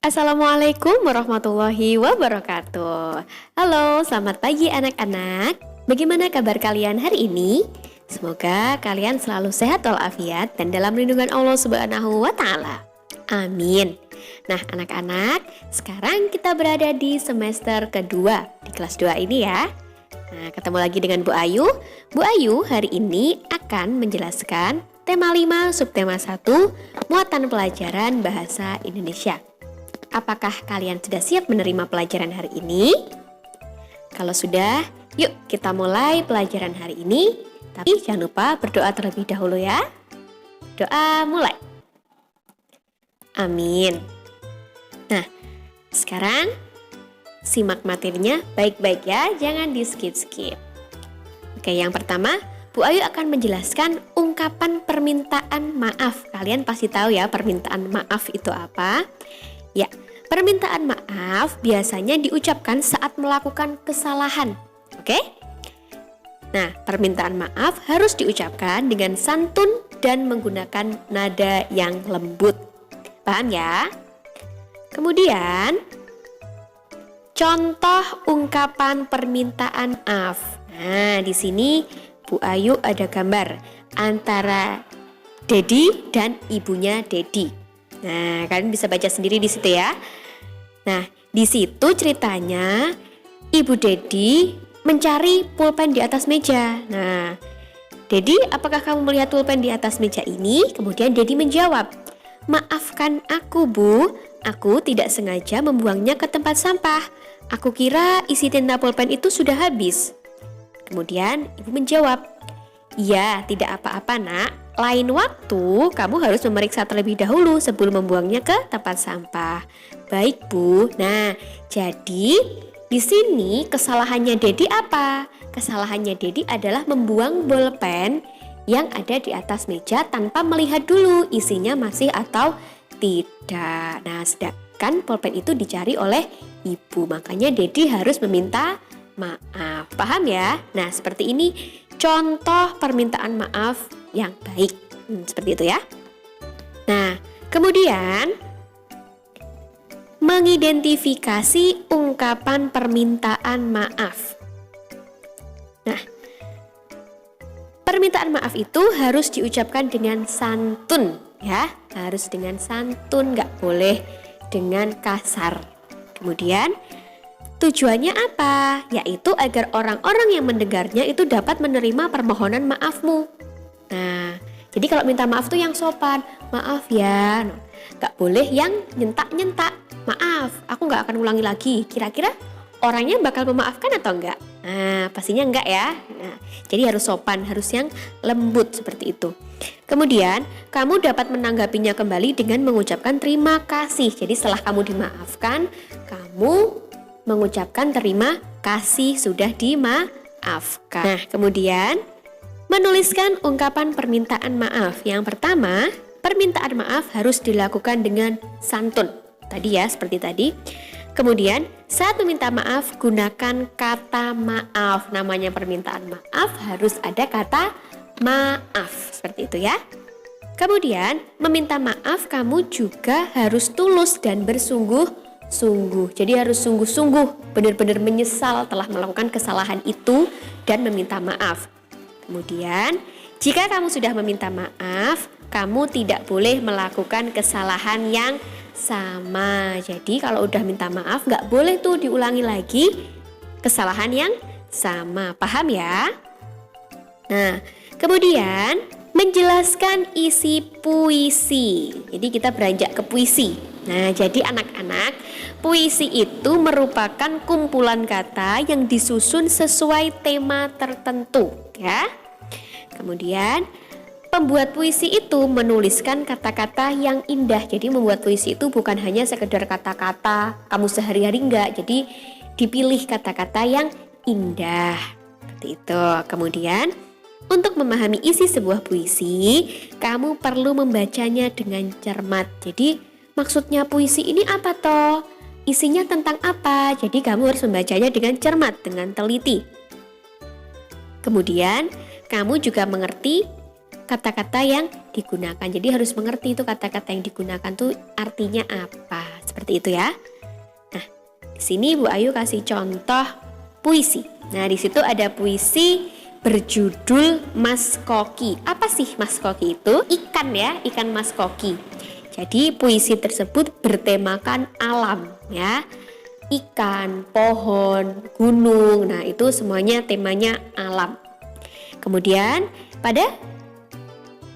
Assalamualaikum warahmatullahi wabarakatuh. Halo, selamat pagi anak-anak. Bagaimana kabar kalian hari ini? Semoga kalian selalu sehat walafiat dan dalam lindungan Allah Subhanahu wa taala. Amin. Nah, anak-anak, sekarang kita berada di semester kedua di kelas 2 ini ya. Nah, ketemu lagi dengan Bu Ayu. Bu Ayu hari ini akan menjelaskan tema 5 subtema 1 muatan pelajaran bahasa Indonesia. Apakah kalian sudah siap menerima pelajaran hari ini? Kalau sudah, yuk kita mulai pelajaran hari ini. Tapi jangan lupa berdoa terlebih dahulu ya. Doa mulai. Amin. Nah, sekarang simak materinya baik-baik ya, jangan di skip-skip. Oke, yang pertama, Bu Ayu akan menjelaskan ungkapan permintaan maaf. Kalian pasti tahu ya permintaan maaf itu apa? Ya, permintaan maaf biasanya diucapkan saat melakukan kesalahan. Oke? Nah, permintaan maaf harus diucapkan dengan santun dan menggunakan nada yang lembut. Paham ya? Kemudian, contoh ungkapan permintaan maaf. Nah, di sini Bu Ayu ada gambar antara Dedi dan ibunya Dedi. Nah, kalian bisa baca sendiri di situ ya. Nah, di situ ceritanya Ibu Dedi mencari pulpen di atas meja. Nah, Dedi, apakah kamu melihat pulpen di atas meja ini? Kemudian Dedi menjawab, "Maafkan aku, Bu. Aku tidak sengaja membuangnya ke tempat sampah. Aku kira isi tinta pulpen itu sudah habis." Kemudian Ibu menjawab, "Ya, tidak apa-apa, Nak. Lain waktu, kamu harus memeriksa terlebih dahulu sebelum membuangnya ke tempat sampah." Baik, Bu. Nah, jadi di sini kesalahannya Dedi apa? Kesalahannya Dedi adalah membuang bolpen yang ada di atas meja tanpa melihat dulu isinya masih atau tidak. Nah, sedangkan pulpen itu dicari oleh Ibu. Makanya Dedi harus meminta maaf. Paham ya? Nah, seperti ini contoh permintaan maaf yang baik. Seperti itu ya. Nah, kemudian mengidentifikasi ungkapan permintaan maaf. Nah, permintaan maaf itu harus diucapkan dengan santun ya. Harus dengan santun, nggak boleh dengan kasar. Kemudian tujuannya apa? Yaitu agar orang-orang yang mendengarnya itu dapat menerima permohonan maafmu. Nah, jadi kalau minta maaf tuh yang sopan. "Maaf ya." Gak boleh yang nyentak-nyentak. "Maaf, aku gak akan ulangi lagi." Kira-kira orangnya bakal memaafkan atau enggak? Nah, pastinya enggak ya. Nah, jadi harus sopan, harus yang lembut seperti itu. Kemudian, kamu dapat menanggapinya kembali dengan mengucapkan terima kasih. Jadi setelah kamu dimaafkan, kamu mengucapkan terima kasih sudah dimaafkan. Nah, kemudian menuliskan ungkapan permintaan maaf. Yang pertama, permintaan maaf harus dilakukan dengan santun. Tadi ya, seperti tadi. Kemudian, saat meminta maaf, gunakan kata maaf. Namanya permintaan maaf harus ada kata maaf. Seperti itu ya. Kemudian, meminta maaf kamu juga harus tulus dan bersungguh-sungguh. Jadi harus sungguh-sungguh, benar-benar menyesal telah melakukan kesalahan itu dan meminta maaf. Kemudian, jika kamu sudah meminta maaf, kamu tidak boleh melakukan kesalahan yang sama. Jadi kalau udah minta maaf, gak boleh tuh diulangi lagi kesalahan yang sama. Paham ya? Nah, kemudian menjelaskan isi puisi. Jadi kita beranjak ke puisi. Nah, jadi anak-anak, puisi itu merupakan kumpulan kata yang disusun sesuai tema tertentu ya. Kemudian pembuat puisi itu menuliskan kata-kata yang indah. Jadi membuat puisi itu bukan hanya sekedar kata-kata kamu sehari-hari, enggak. Jadi dipilih kata-kata yang indah. Seperti itu. Kemudian untuk memahami isi sebuah puisi, kamu perlu membacanya dengan cermat. Jadi maksudnya puisi ini apa toh? Isinya tentang apa? Jadi kamu harus membacanya dengan cermat, dengan teliti. Kemudian kamu juga mengerti kata-kata yang digunakan. Jadi harus mengerti itu kata-kata yang digunakan tuh artinya apa. Seperti itu ya. Nah, di sini Bu Ayu kasih contoh puisi. Nah, di situ ada puisi berjudul Mas Koki. Apa sih Mas Koki itu? Ikan ya, ikan Mas Koki. Jadi puisi tersebut bertemakan alam ya. Ikan, pohon, gunung. Nah, itu semuanya temanya alam. Kemudian pada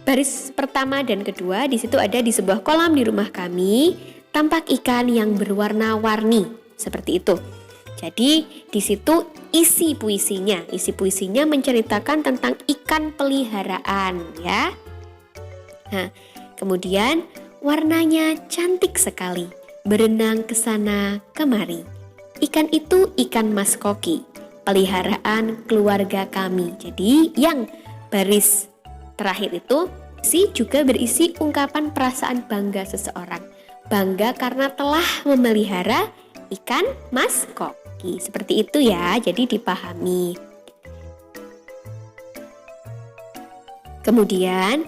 baris pertama dan kedua di situ ada di sebuah kolam di rumah kami tampak ikan yang berwarna-warni seperti itu. Jadi di situ isi puisinya menceritakan tentang ikan peliharaan ya. Nah, kemudian warnanya cantik sekali, berenang ke sana kemari. Ikan itu ikan Mas Koki, peliharaan keluarga kami. Jadi yang baris terakhir itu juga berisi ungkapan perasaan bangga seseorang. Bangga karena telah memelihara ikan Mas Koki. Seperti itu ya, jadi dipahami. Kemudian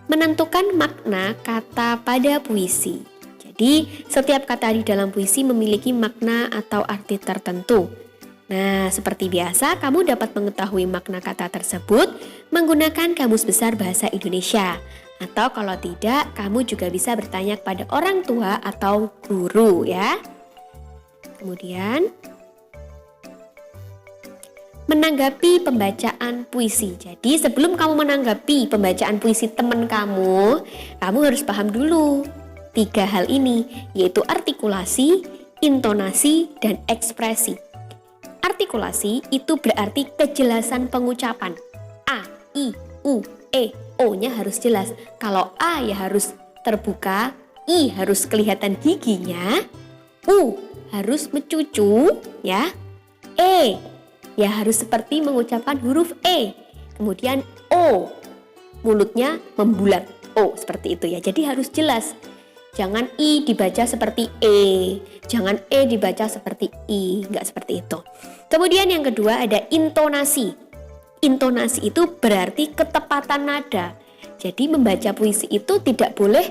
menentukan makna kata pada puisi. Jadi setiap kata di dalam puisi memiliki makna atau arti tertentu. Nah, seperti biasa, kamu dapat mengetahui makna kata tersebut menggunakan Kamus Besar Bahasa Indonesia. Atau kalau tidak, kamu juga bisa bertanya kepada orang tua atau guru ya. Kemudian, menanggapi pembacaan puisi. Jadi sebelum kamu menanggapi pembacaan puisi teman kamu harus paham dulu 3 hal ini, yaitu artikulasi, intonasi, dan ekspresi. Artikulasi itu berarti kejelasan pengucapan. A, I, U, E, O-nya harus jelas. Kalau A ya harus terbuka, I harus kelihatan giginya, U harus mencucu ya, E ya harus seperti mengucapkan huruf E. Kemudian O, mulutnya membulat. O, seperti itu ya. Jadi harus jelas. Jangan I dibaca seperti E, jangan E dibaca seperti I, enggak seperti itu. Kemudian yang kedua ada intonasi. Intonasi itu berarti ketepatan nada. Jadi membaca puisi itu tidak boleh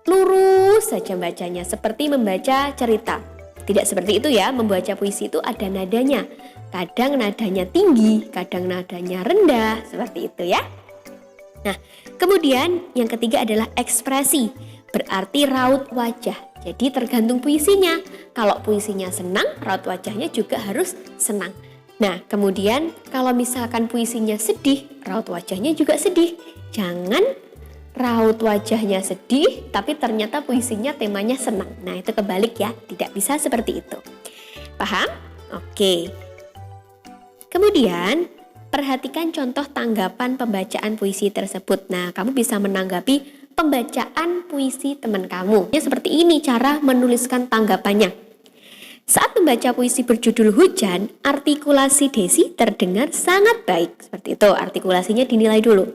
lurus saja bacanya seperti membaca cerita. Tidak seperti itu ya, membaca puisi itu ada nadanya. Kadang nadanya tinggi, kadang nadanya rendah, seperti itu ya. Nah, kemudian yang ketiga adalah ekspresi, berarti raut wajah. Jadi tergantung puisinya. Kalau puisinya senang, raut wajahnya juga harus senang. Nah, kemudian kalau misalkan puisinya sedih, raut wajahnya juga sedih. Jangan raut wajahnya sedih, tapi ternyata puisinya temanya senang. Nah, itu kebalik ya, tidak bisa seperti itu. Paham? Oke. Kemudian, perhatikan contoh tanggapan pembacaan puisi tersebut. Nah, kamu bisa menanggapi pembacaan puisi teman kamu. Ya, seperti ini cara menuliskan tanggapannya. Saat membaca puisi berjudul Hujan, artikulasi Desi terdengar sangat baik. Seperti itu, artikulasinya dinilai dulu.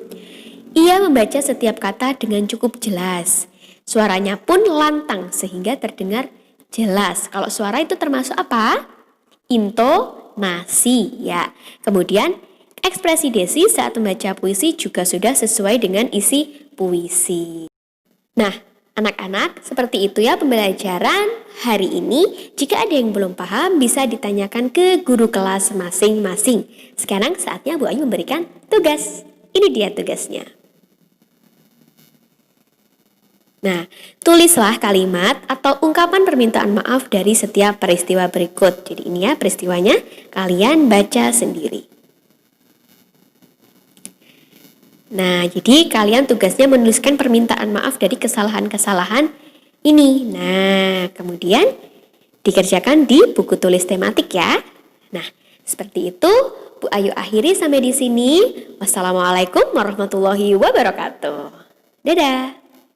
Ia membaca setiap kata dengan cukup jelas. Suaranya pun lantang sehingga terdengar jelas. Kalau suara itu termasuk apa? Intonasi ya. Kemudian ekspresi Desi saat membaca puisi juga sudah sesuai dengan isi puisi. Nah, anak-anak, seperti itu ya pembelajaran hari ini. Jika ada yang belum paham, bisa ditanyakan ke guru kelas masing-masing. Sekarang saatnya Bu Ayu memberikan tugas. Ini dia tugasnya. Nah, tulislah kalimat atau ungkapan permintaan maaf dari setiap peristiwa berikut. Jadi ini ya peristiwanya, kalian baca sendiri. Nah, jadi kalian tugasnya menuliskan permintaan maaf dari kesalahan-kesalahan ini. Nah, kemudian dikerjakan di buku tulis tematik ya. Nah, seperti itu Bu Ayu akhiri sampai di sini. Wassalamualaikum warahmatullahi wabarakatuh. Dadah.